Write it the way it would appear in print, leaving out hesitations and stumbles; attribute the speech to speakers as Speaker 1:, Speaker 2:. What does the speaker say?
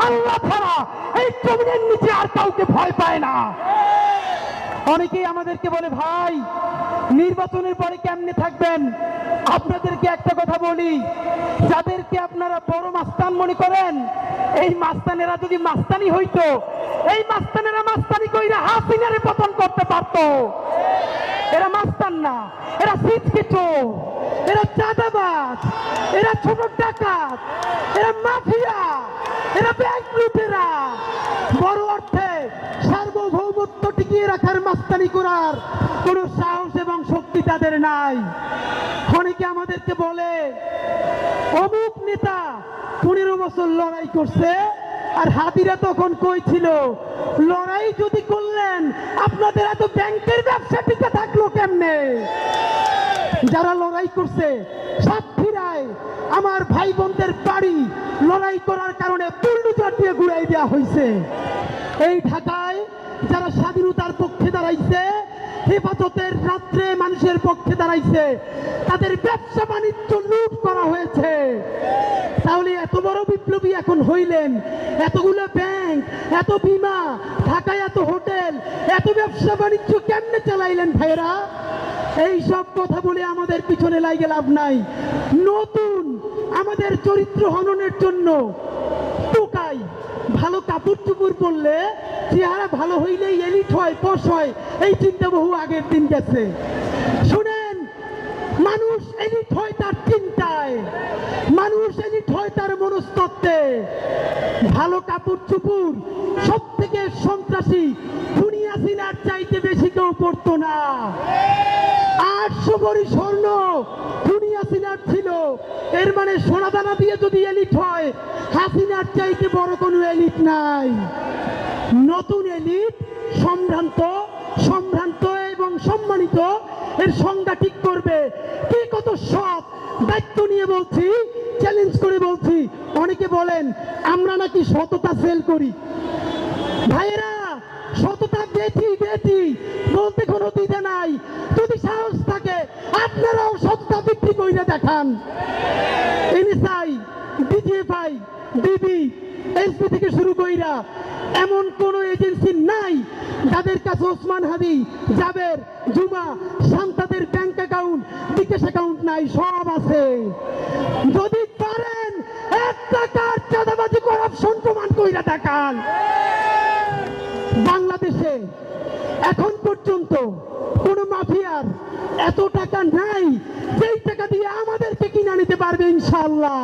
Speaker 1: আল্লাহ ছাড়া এই জমিনের নিচে আর কাউকে ভয় পায় না। অনেকেই আমাদেরকে বলে, ভাই নির্বাচনের পরে কেমনে থাকবেন? আপনাদেরকে একটা কথা বলি, যাদেরকে আপনারা বড় মাস্তান মনে করেন, এই মাস্তানেরা যদি মাস্তানি হইতো, এই মাস্তানেরা মাস্তানি কইরা হাসিনারে পতন করতে পারতো। এরা মাস্তান না, এরা সিটকে চোর, এরা চাঁদাবাজ, এরা ছোট ডাকাত, এরা মাফিয়া, এরা ব্যাংক লুটেরা। বড় অর্থে সার্বভৌমত্ব টিকিয়ে রাখার মাস্তানি করার কোনো সাহস এবং শক্তি তাদের নাই। অনেকে আমাদেরকে বলে, অমুক নেতা 15 বছর লড়াই করছে, আর হাতিরা তখন কই ছিল? লড়াই যদি করলেন, আপনাদের এত ব্যাংকের ব্যবসা টিকে থাকলো কেমনে? যারা লড়াই করছে, সাতক্ষীরায় আমার ভাই বোনদের বাড়ি লড়াই করার কারণে বুলডোজার দিয়ে ঘুরাই দেওয়া হয়েছে। এই ঢাকায় যারা স্বাধীনতার পক্ষে দাঁড়াইছে, হেফাজতের রাত্রে মানুষের পক্ষে দাঁড়াইছে, তাদের ব্যবসা বাণিজ্য লুট করা হয়েছে। তাহলে এত বড় বিপ্লবী এখন হইলেন, এতগুলো ব্যাংক, এত বিমা, ঢাকায় এত হোটেল, এত ব্যবসা বাণিজ্য কেমনে চালাইলেন ভাইরা? এই সব কথা বলে আমাদের পিছনে লাগে লাভ নাই। নতুন আমাদের চরিত্র হননের জন্য টোকাই, ভালো কাপড় চুপড় পরলে চেহারা ভালো হইলেই এলিট হয়, পশ হয়, এই চিন্তা বহু আগের দিন গেছে। শুনেন, মানুষ এলিট হয় তার চিন্তায়, মানুষ এলিট হয় তার মনস্তত্ত্বে। ভালো কাপড় চুপড় সব থেকে সন্ত্রাসী দুনিয়া সিনার চাইতে বেশি কেউ পড়তো না। 800 ভরি স্বর্ণ দুনিয়া সিনার ছিল, এর মানে সোনাদানা দিয়ে যদি এলিট হয়, হাসিনার চাইতে বড় কোনো এলিট নাই। নতুন এলিট সম্ভ্রান্ত, সম্ভ্রান্ত এবং সম্মানিত, এর সংজ্ঞা ঠিক করবে। কে কত সৎ, দায়িত্ব নিয়ে বলছি, চ্যালেঞ্জ করে বলছি। অনেকে বলেন আমরা নাকি সততা সেল করি। ভাইয়েরা, সততা বেটি বেটি বলতে কোনো দ্বিধা নাই। যদি সাহস থাকে আপনারাও সততা বিক্রি করে দেখান। এনএসআই, ডিজিএফআই, ডিবি, এসপি থেকে শুরু কইরা এমন কোন এজেন্সি নাই যাদের কাছে ওসমান হাদি, জাবের, জুমা, শান্তাদের ব্যাংক অ্যাকাউন্ট, বিকাশ অ্যাকাউন্ট নাই, সব আছে। যদি পারেন 1 টাকার চাঁদাবাজি করাপশন প্রমাণ কইরা দেখান। বাংলাদেশে এখন পর্যন্ত কোন মাফিয়ার এত টাকা নাই যেই টাকা দিয়ে আমাদেরকে কিনা নিতে পারবে ইনশাআল্লাহ।